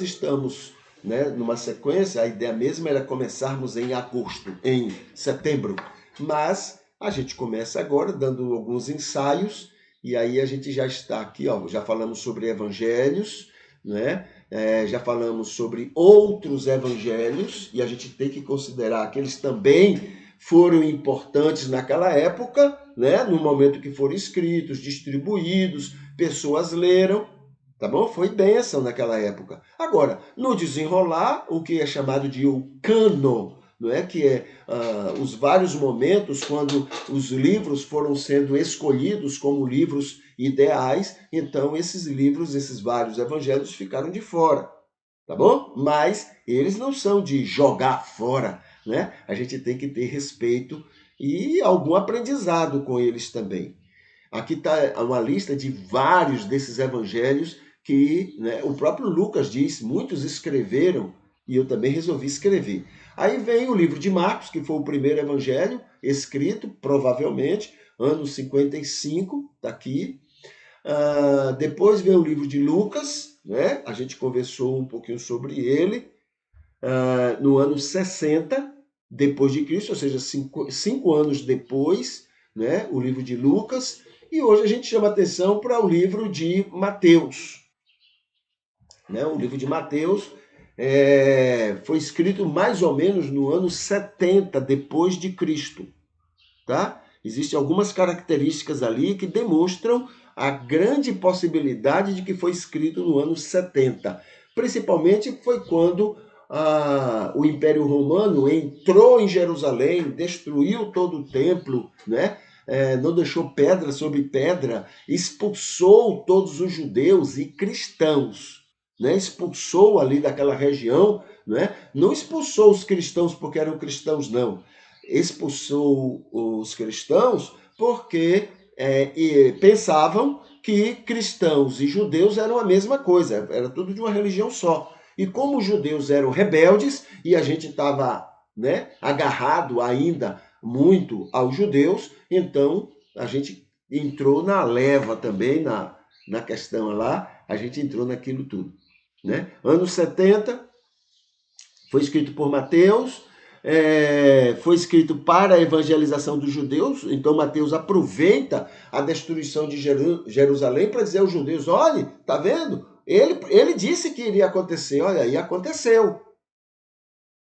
estamos, né, numa sequência, a ideia mesma era começarmos em agosto, em setembro, mas a gente começa agora dando alguns ensaios e aí a gente já está aqui, ó, já falamos sobre evangelhos, né? Já falamos sobre outros evangelhos e a gente tem que considerar que eles também foram importantes naquela época, né? No momento que foram escritos, distribuídos, pessoas leram. Tá bom? Foi bênção naquela época. Agora, no desenrolar, o que é chamado de o cânon, não é? Que é os vários momentos quando os livros foram sendo escolhidos como livros ideais, então esses livros, esses vários evangelhos ficaram de fora, tá bom? Mas eles não são de jogar fora, né? A gente tem que ter respeito e algum aprendizado com eles também. Aqui está uma lista de vários desses evangelhos que, né, o próprio Lucas diz, muitos escreveram e eu também resolvi escrever. Aí vem o livro de Marcos, que foi o primeiro evangelho escrito, provavelmente, ano 55, está aqui. Depois vem o livro de Lucas, né? A gente conversou um pouquinho sobre ele, no ano 60 depois de Cristo, ou seja, cinco anos depois, né? O livro de Lucas. E hoje a gente chama atenção para o livro de Mateus. Né? O livro de Mateus foi escrito mais ou menos no ano 70 depois de Cristo. Tá? Existem algumas características ali que demonstram a grande possibilidade de que foi escrito no ano 70. Principalmente foi quando o Império Romano entrou em Jerusalém, destruiu todo o templo, né? Não deixou pedra sobre pedra, expulsou todos os judeus e cristãos, né? Expulsou ali daquela região, né? Não expulsou os cristãos porque eram cristãos, não. Expulsou os cristãos porque pensavam que cristãos e judeus eram a mesma coisa, era tudo de uma religião só. E como os judeus eram rebeldes e a gente estava, né, agarrado ainda muito aos judeus, então a gente entrou na leva também, na questão lá, a gente entrou naquilo tudo. Né? Anos 70, foi escrito por Mateus, foi escrito para a evangelização dos judeus, então Mateus aproveita a destruição de Jerusalém para dizer aos judeus, olha, tá vendo? Ele disse que iria acontecer, olha, e aconteceu.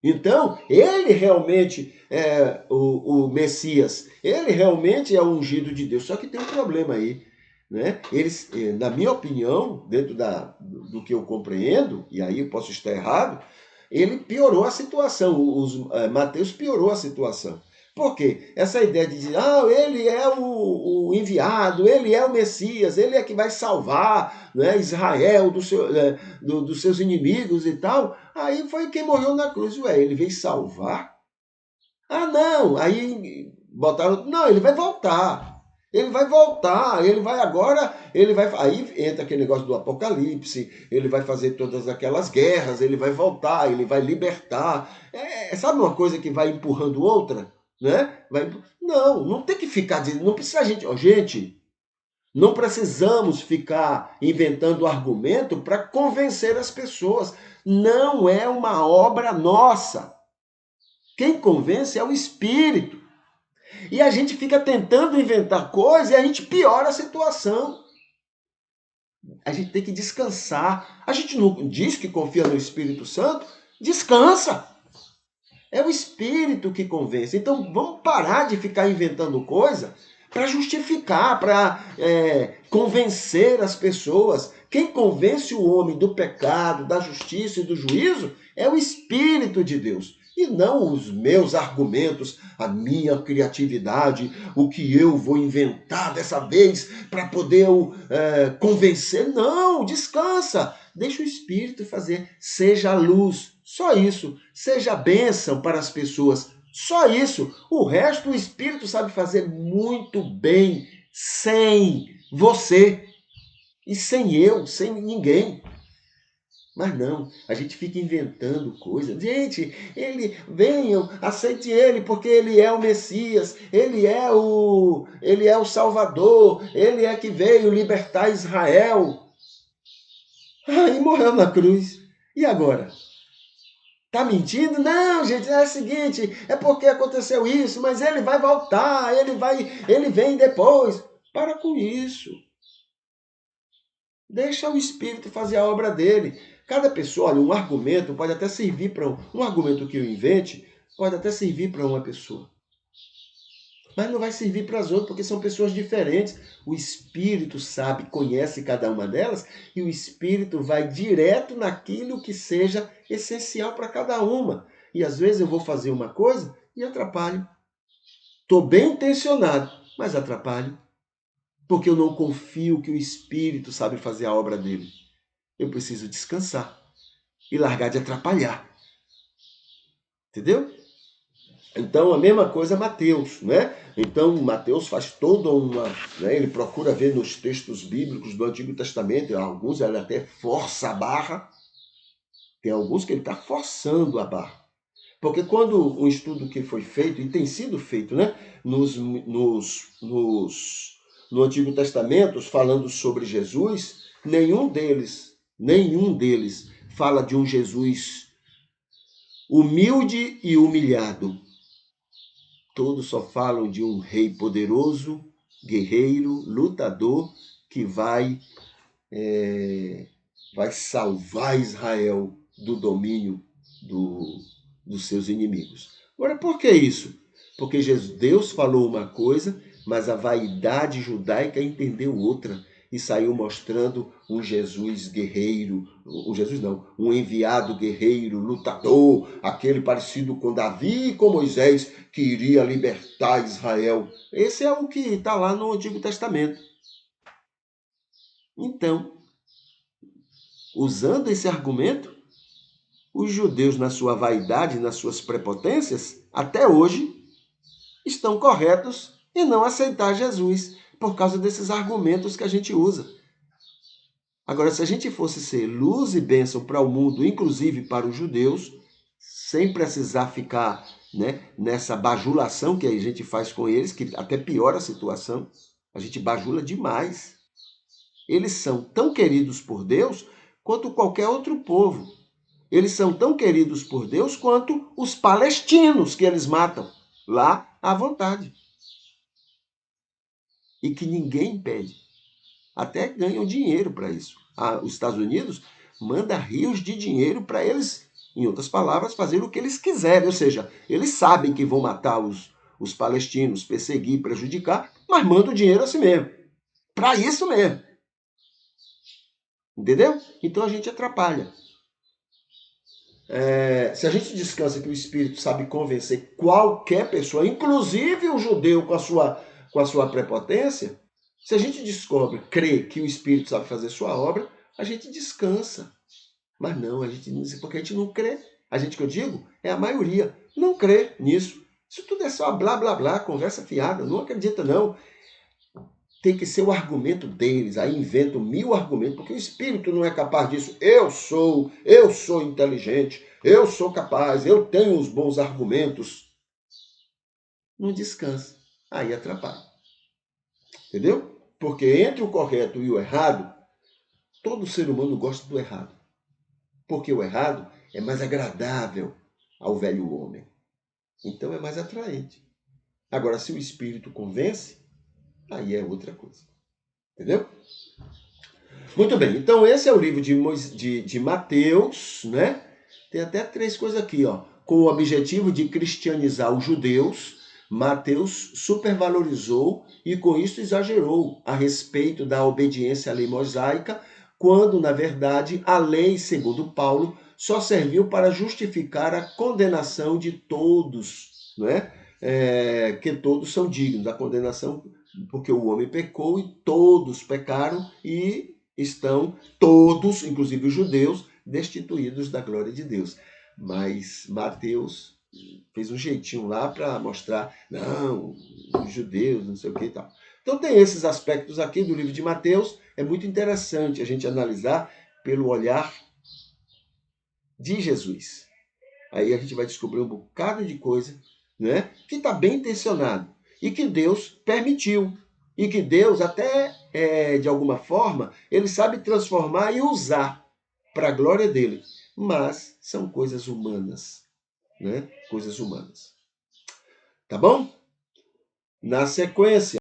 Então, ele realmente é o Messias, ele realmente é o ungido de Deus, só que tem um problema aí. Né? Eles, na minha opinião, dentro do que eu compreendo, e aí eu posso estar errado, ele piorou a situação, Mateus piorou a situação. Por quê? Essa ideia de dizer, ele é o enviado, ele é o Messias, ele é que vai salvar, né, Israel dos seus inimigos e tal. Aí foi quem morreu na cruz. Ué, ele veio salvar? Não! Aí botaram, não, ele vai voltar. Ele vai voltar, ele vai agora, ele vai. Aí entra aquele negócio do Apocalipse, ele vai fazer todas aquelas guerras, ele vai voltar, ele vai libertar. Sabe uma coisa que vai empurrando outra? Né? Não tem que ficar dizendo, não precisa a gente. Gente, não precisamos ficar inventando argumento para convencer as pessoas. Não é uma obra nossa. Quem convence é o Espírito. E a gente fica tentando inventar coisas e a gente piora a situação. A gente tem que descansar. A gente não diz que confia no Espírito Santo? Descansa. É o Espírito que convence. Então vamos parar de ficar inventando coisa para justificar, para convencer as pessoas. Quem convence o homem do pecado, da justiça e do juízo é o Espírito de Deus. E não os meus argumentos, a minha criatividade, o que eu vou inventar dessa vez para poder convencer. Não, descansa. Deixa o Espírito fazer. Seja a luz. Só isso. Seja bênção para as pessoas. Só isso. O resto o Espírito sabe fazer muito bem sem você e sem eu, sem ninguém. Mas não, a gente fica inventando coisas. Gente, venham, aceite ele, porque ele é o Messias, ele é o Salvador, ele é que veio libertar Israel. E morreu na cruz. E agora? Tá mentindo? Não, gente, é o seguinte, é porque aconteceu isso, mas ele vai voltar, ele vem depois. Para com isso. Deixa o Espírito fazer a obra dele. Cada pessoa, olha, um argumento pode até servir para um argumento que eu invente, pode até servir para uma pessoa. Mas não vai servir para as outras, porque são pessoas diferentes. O Espírito sabe, conhece cada uma delas, e o Espírito vai direto naquilo que seja essencial para cada uma. E às vezes eu vou fazer uma coisa e atrapalho. Estou bem intencionado, mas atrapalho. Porque eu não confio que o Espírito sabe fazer a obra dele. Eu preciso descansar e largar de atrapalhar. Entendeu? Então, a mesma coisa Mateus, né? Então, Mateus faz toda uma... Né? Ele procura ver nos textos bíblicos do Antigo Testamento, alguns ele até força a barra, tem alguns que ele está forçando a barra. Porque quando um estudo que foi feito, e tem sido feito, né? No Antigo Testamento, falando sobre Jesus, nenhum deles fala de um Jesus humilde e humilhado. Todos só falam de um rei poderoso, guerreiro, lutador, que vai salvar Israel do domínio dos seus inimigos. Agora, por que isso? Porque Deus falou uma coisa, mas a vaidade judaica entendeu outra e saiu mostrando um Jesus guerreiro, um enviado guerreiro, lutador, aquele parecido com Davi e com Moisés, que iria libertar Israel. Esse é o que está lá no Antigo Testamento. Então, usando esse argumento, os judeus, na sua vaidade, nas suas prepotências, até hoje, estão corretos em não aceitar Jesus, por causa desses argumentos que a gente usa. Agora, se a gente fosse ser luz e bênção para o mundo, inclusive para os judeus, sem precisar ficar, né, nessa bajulação que a gente faz com eles, que até piora a situação, a gente bajula demais. Eles são tão queridos por Deus quanto qualquer outro povo. Eles são tão queridos por Deus quanto os palestinos que eles matam lá à vontade. E que ninguém impede. Até ganham dinheiro para isso. Os Estados Unidos manda rios de dinheiro para eles, em outras palavras, fazer o que eles quiserem. Ou seja, eles sabem que vão matar os palestinos, perseguir, prejudicar, mas mandam o dinheiro assim mesmo. Para isso mesmo. Entendeu? Então a gente atrapalha. Se a gente descansa que o Espírito sabe convencer qualquer pessoa, inclusive o judeu com a sua prepotência, se a gente descobre, crê que o Espírito sabe fazer sua obra, a gente descansa. Mas não, porque a gente não crê. A gente, que eu digo, é a maioria, não crê nisso. Isso tudo é só blá, blá, blá, conversa fiada, não acredita não. Tem que ser o argumento deles, aí inventam 1000 argumentos, porque o Espírito não é capaz disso. Eu sou inteligente, eu sou capaz, eu tenho os bons argumentos. Não descansa, aí atrapalha. Entendeu? Porque entre o correto e o errado, todo ser humano gosta do errado. Porque o errado é mais agradável ao velho homem. Então é mais atraente. Agora, se o Espírito convence, aí é outra coisa. Entendeu? Muito bem, então esse é o livro de Mateus, né? Tem até 3 coisas aqui, ó. Com o objetivo de cristianizar os judeus, Mateus supervalorizou e com isso exagerou a respeito da obediência à lei mosaica, quando, na verdade, a lei, segundo Paulo, só serviu para justificar a condenação de todos, né? Que todos são dignos da condenação, porque o homem pecou e todos pecaram e estão todos, inclusive os judeus, destituídos da glória de Deus. Mas Mateus fez um jeitinho lá para mostrar, não, os judeus, não sei o que e tal. Então tem esses aspectos aqui do livro de Mateus, é muito interessante a gente analisar pelo olhar de Jesus. Aí a gente vai descobrir um bocado de coisa, né, que está bem intencionado e que Deus permitiu. E que Deus até, de alguma forma, ele sabe transformar e usar para a glória dele. mas são coisas humanas, né? Coisas humanas. Tá bom? Na sequência,